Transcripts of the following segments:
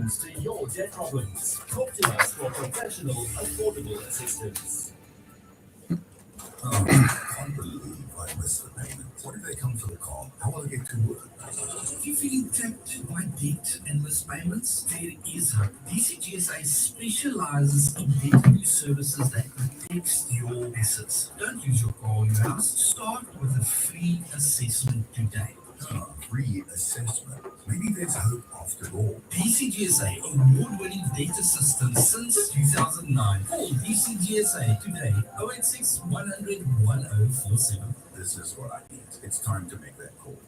to your debt problems. Talk to us for professional, affordable assistance. Can't believe I missed the payment. What did they come for the call? How will I get to work? If you're feeling trapped by debt and missed payments, there is hope. DCGsa specializes in debt relief services that protects your assets. Don't use your car or your house. Start with a free assessment today. Free assessment. Maybe there's hope after all. DCGsa, award-winning debt assistance since 2009. Call DCGsa today, 086 100 1047. This is what I need. It's time to make that call.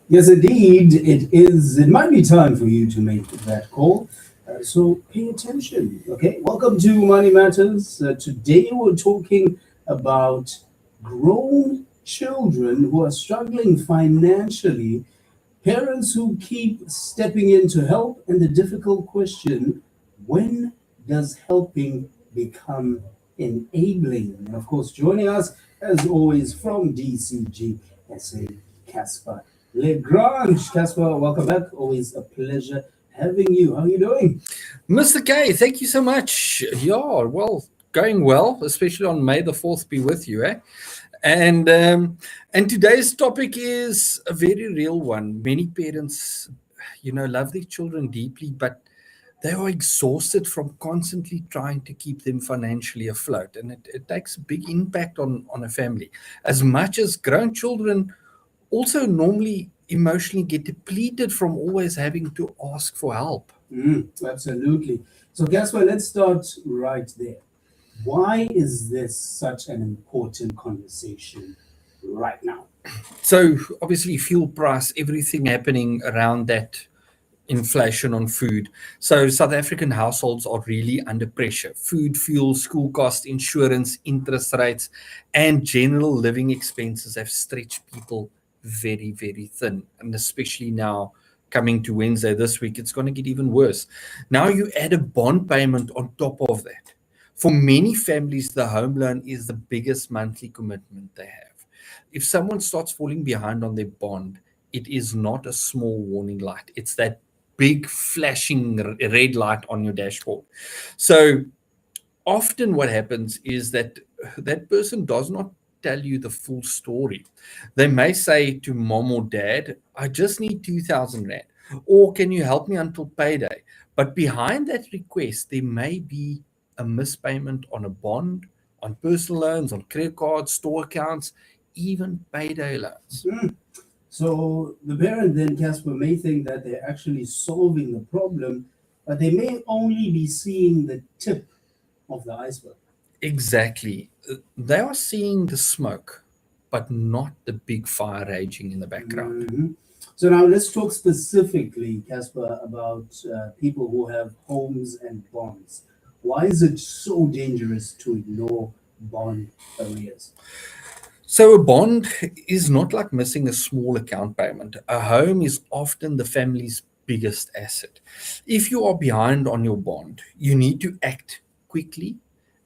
Yes, indeed, it is. It might be time for you to make that call. So pay attention, okay? Welcome to Money Matters. Today we're talking about grown children who are struggling financially, parents who keep stepping in to help, and the difficult question, when does helping become enabling? And of course, joining us, as always, from DCGsa, Casper le Grange. Casper, welcome back. Always a pleasure having you. How are you doing? Mr. K, thank you so much. Yeah, well, going well, especially on May the 4th be with you, eh? And today's topic is a very real one. Many parents, love their children deeply, but they are exhausted from constantly trying to keep them financially afloat. And it takes a big impact on a family. As much as grown children also normally emotionally get depleted from always having to ask for help. Absolutely. So, Casper, let's start right there. Why is this such an important conversation right now? So, obviously, fuel price, everything happening around that, inflation on food. So South African households are really under pressure. Food, fuel, school cost, insurance, interest rates, and general living expenses have stretched people very, very thin. And especially now, coming to Wednesday this week, it's going to get even worse. Now you add a bond payment on top of that. For many families, the home loan is the biggest monthly commitment they have. If someone starts falling behind on their bond, it is not a small warning light. It's that big flashing red light on your dashboard. So often what happens is that that person does not tell you the full story. They may say to mom or dad, I just need 2,000 Rand, or can you help me until payday? But behind that request, there may be a mispayment on a bond, on personal loans, on credit cards, store accounts, even payday loans. So the parent then, Casper, may think that they're actually solving the problem, but they may only be seeing the tip of the iceberg. Exactly. They are seeing the smoke, but not the big fire raging in the background. So now let's talk specifically, Casper, about people who have homes and bonds. Why is it so dangerous to ignore bond arrears? So a bond is not like missing a small account payment. A home is often the family's biggest asset. If you are behind on your bond, you need to act quickly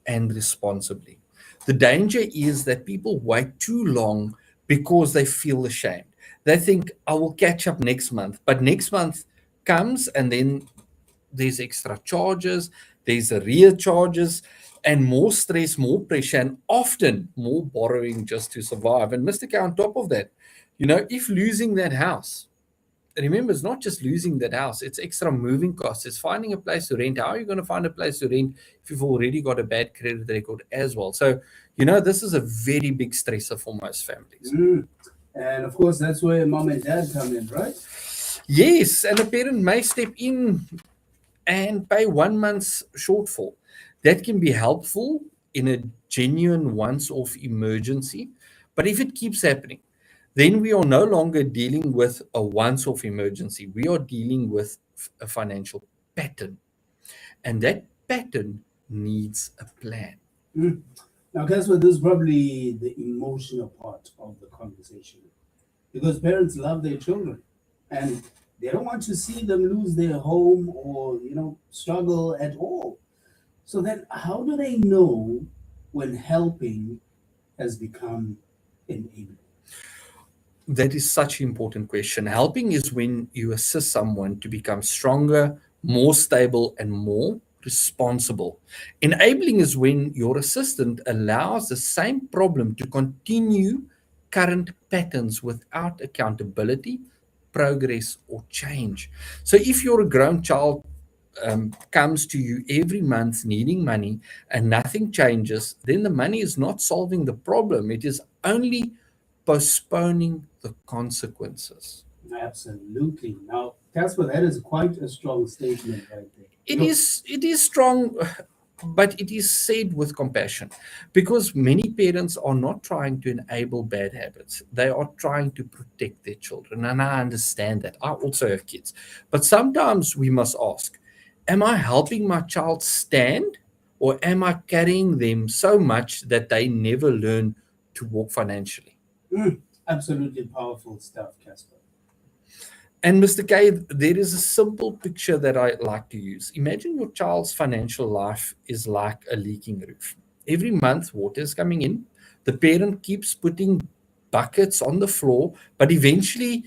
and responsibly. The danger is that people wait too long because they feel ashamed. They think, I will catch up next month. But next month comes and then there's extra charges, there's arrear charges, and more stress, more pressure, and often more borrowing just to survive. And Mr. K, on top of that, if losing that house, remember, it's not just losing that house, it's extra moving costs, it's finding a place to rent. How are you going to find a place to rent if you've already got a bad credit record as well? So, this is a very big stressor for most families. And of course, that's where mom and dad come in, right? Yes, and a parent may step in and pay 1 month's shortfall. That can be helpful in a genuine once-off emergency. But if it keeps happening, then we are no longer dealing with a once-off emergency. We are dealing with a financial pattern. And that pattern needs a plan. Now, Casper, this is probably the emotional part of the conversation. Because parents love their children. And they don't want to see them lose their home or, struggle at all. So then how do they know when helping has become enabling? That is such an important question. Helping is when you assist someone to become stronger, more stable, and more responsible. Enabling is when your assistant allows the same problem to continue current patterns without accountability, progress, or change. So if you're a grown child comes to you every month needing money and nothing changes, then the money is not solving the problem. It is only postponing the consequences. Absolutely. Now, Casper, that is quite a strong statement right there. It is strong, but it is said with compassion because many parents are not trying to enable bad habits. They are trying to protect their children. And I understand that. I also have kids. But sometimes we must ask, am I helping my child stand or am I carrying them so much that they never learn to walk financially? Mm, absolutely powerful stuff, Casper. And Mr. K, there is a simple picture that I like to use. Imagine your child's financial life is like a leaking roof. Every month, water is coming in. The parent keeps putting buckets on the floor, but eventually,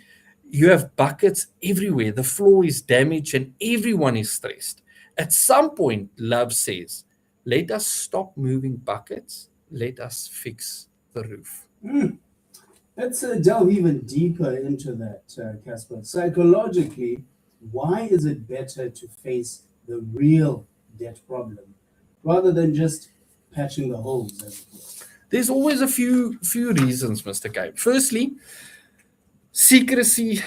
you have buckets everywhere. The floor is damaged and everyone is stressed. At some point, love says, let us stop moving buckets, let us fix the roof. Mm, let's delve even deeper into that, Casper. Psychologically, why is it better to face the real debt problem rather than just patching the holes, as it were? There's always a few reasons, Mr. K. Firstly, secrecy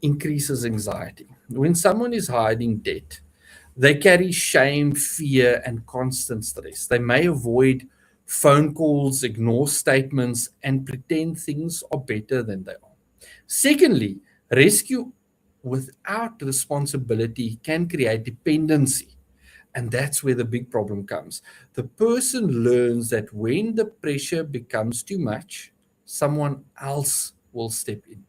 increases anxiety. When someone is hiding debt, they carry shame, fear, and constant stress. They may avoid phone calls, ignore statements, and pretend things are better than they are. Secondly, rescue without responsibility can create dependency. And that's where the big problem comes. The person learns that when the pressure becomes too much, someone else will step in.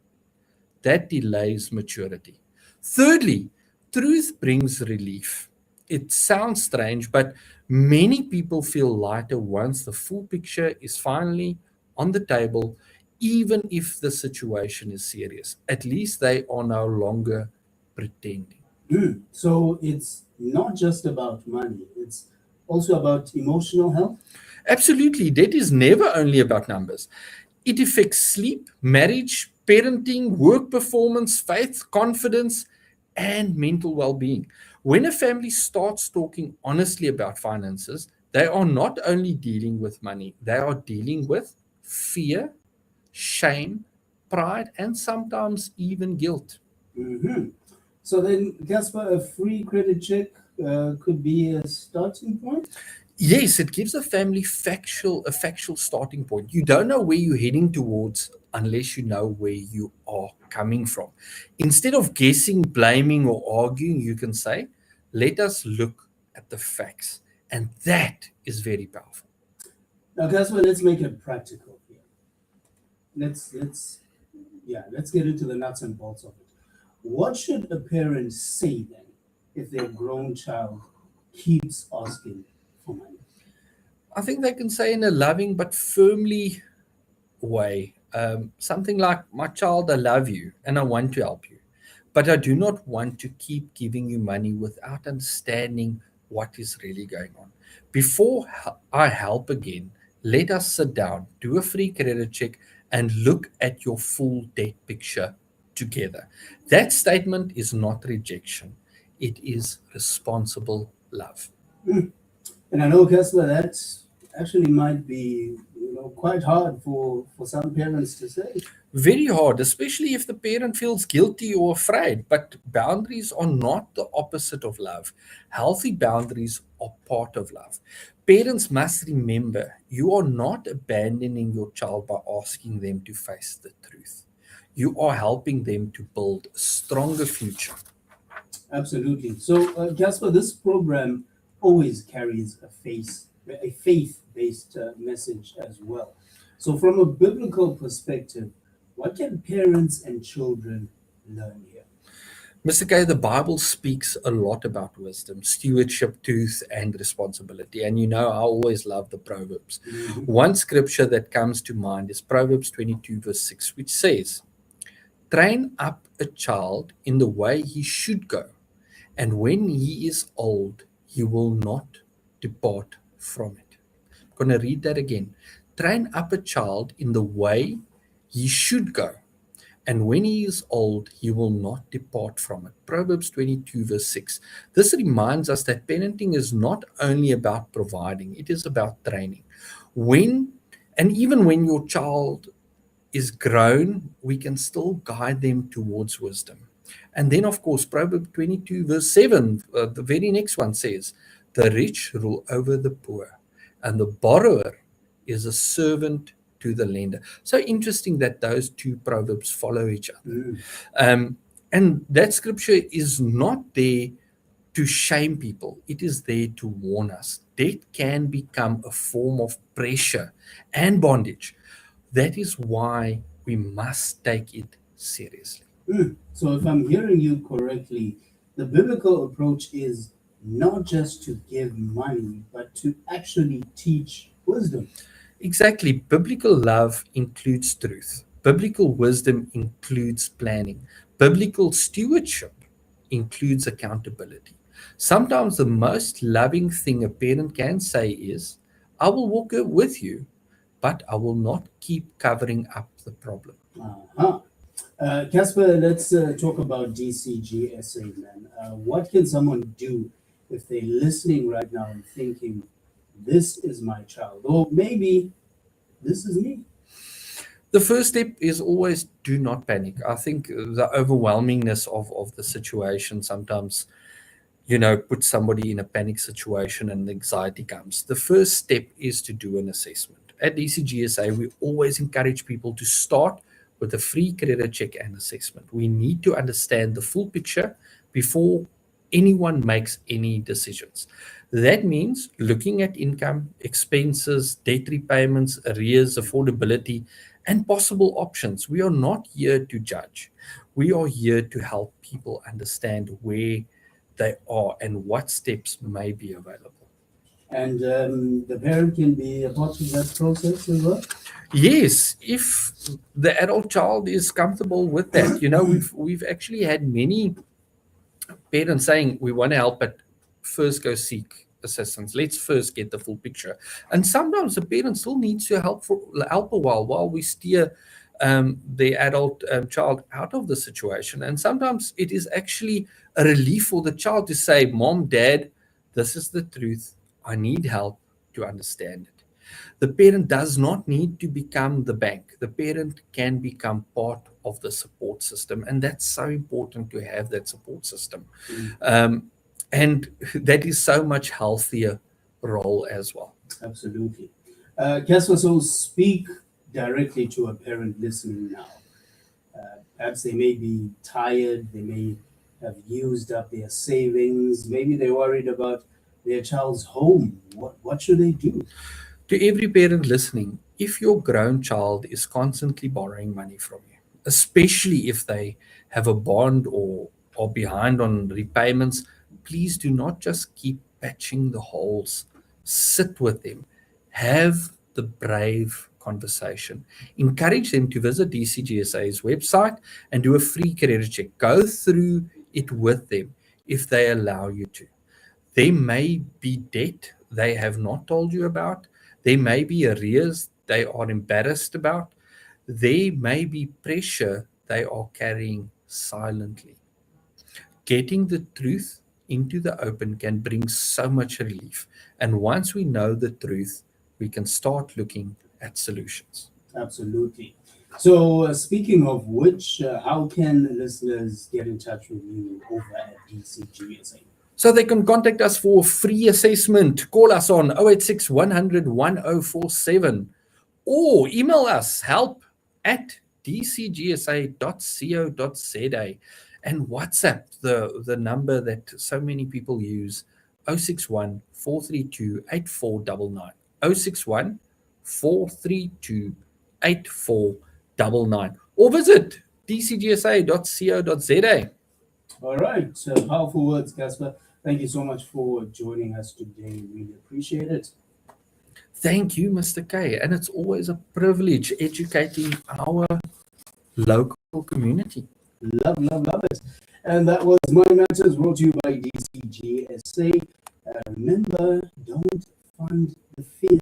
That delays maturity. Thirdly, truth brings relief. It sounds strange, but many people feel lighter once the full picture is finally on the table, even if the situation is serious. At least they are no longer pretending. Mm, so it's not just about money, it's also about emotional health. Absolutely, debt is never only about numbers. It affects sleep, marriage, parenting, work performance, faith, confidence, and mental well being. When a family starts talking honestly about finances, they are not only dealing with money, they are dealing with fear, shame, pride, and sometimes even guilt. Hmm. So then, Casper, a free credit check could be a starting point. Yes, it gives a factual starting point. You don't know where you're heading towards unless you know where you are coming from. Instead of guessing, blaming, or arguing, you can say, let us look at the facts. And that is very powerful. Now, Casper, let's make it practical here. Let's get into the nuts and bolts of it. What should a parent say then if their grown child keeps asking for money? I think they can say in a loving but firmly way. Something like, my child, I love you and I want to help you. But I do not want to keep giving you money without understanding what is really going on. Before I help again, let us sit down, do a free credit check, and look at your full debt picture together. That statement is not rejection, it is responsible love. Mm. And I know, Casper, that actually might be quite hard for some parents to say. Very hard, especially if the parent feels guilty or afraid. But boundaries are not the opposite of love. Healthy boundaries are part of love. Parents must remember you are not abandoning your child by asking them to face the truth. You are helping them to build a stronger future. Absolutely. So, Casper, this program always carries a faith-based message as well. So, from a biblical perspective, what can parents and children learn here? Mr. K, the Bible speaks a lot about wisdom, stewardship, truth, and responsibility. And you know, I always love the Proverbs. One scripture that comes to mind is Proverbs 22, verse 6, which says, "Train up a child in the way he should go, and when he is old, he will not depart from it." I'm going to read that again. Train up a child in the way he should go, and when he is old, he will not depart from it. Proverbs 22, verse 6. This reminds us that parenting is not only about providing, it is about training. Even when your child is grown, we can still guide them towards wisdom. And then, of course, Proverbs 22, verse 7, the very next one says, "The rich rule over the poor, and the borrower is a servant to the lender." So interesting that those two proverbs follow each other. And that scripture is not there to shame people, it is there to warn us. Debt can become a form of pressure and bondage. That is why we must take it seriously. So, if I'm hearing you correctly, the biblical approach is not just to give money, but to actually teach wisdom. Exactly. Biblical love includes truth. Biblical wisdom includes planning. Biblical stewardship includes accountability. Sometimes the most loving thing a parent can say is, "I will walk with you, but I will not keep covering up the problem." Uh-huh. Casper, let's talk about DCGsa, man. What can someone do if they're listening right now and thinking, this is my child, or maybe this is me? The first step is always do not panic. I think the overwhelmingness of the situation sometimes, put somebody in a panic situation and anxiety comes. The first step is to do an assessment. At DCGsa, we always encourage people to start with a free credit check and assessment. We need to understand the full picture before anyone makes any decisions. That means looking at income, expenses, debt repayments, arrears, affordability, and possible options. We are not here to judge. We are here to help people understand where they are and what steps may be available. And the parent can be a part of that process as well. Yes, if the adult child is comfortable with that, we've actually had many parents saying we want to help, but first go seek assistance. Let's first get the full picture. And sometimes the parent still needs to help a while we steer the adult child out of the situation. And sometimes it is actually a relief for the child to say, "Mom, Dad, this is the truth. I need help to understand it." The parent does not need to become the bank. The parent can become part of the support system. And that's so important to have that support system. And that is so much healthier role as well. Absolutely. Casper, so speak directly to a parent listening now. Perhaps they may be tired, they may have used up their savings, maybe they're worried about their child's home. What should they do? To every parent listening, if your grown child is constantly borrowing money from you, especially if they have a bond or are behind on repayments, please do not just keep patching the holes. Sit with them. Have the brave conversation. Encourage them to visit DCGsa's website and do a free credit check. Go through it with them if they allow you to. There may be debt they have not told you about. There may be arrears they are embarrassed about. There may be pressure they are carrying silently. Getting the truth into the open can bring so much relief. And once we know the truth, we can start looking at solutions. Absolutely. So, speaking of which, how can listeners get in touch with you over at DCGsa? So they can contact us for a free assessment. Call us on 086 100 1047 or email us help@dcgsa.co.za and WhatsApp the number that so many people use, 061 432 8499. 061 432 8499 or visit dcgsa.co.za. All right. Powerful words, Casper. Thank you so much for joining us today. Really appreciate it. Thank you, Mr. K. And it's always a privilege educating our local community. Love, love, love it. And that was Money Matters brought to you by DCGsa. Remember, don't fund the fear,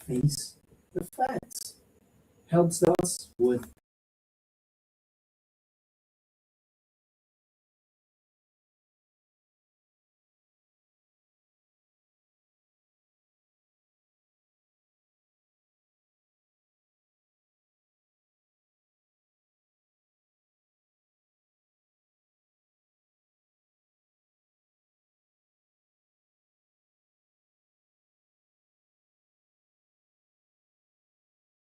face the facts. Helps us with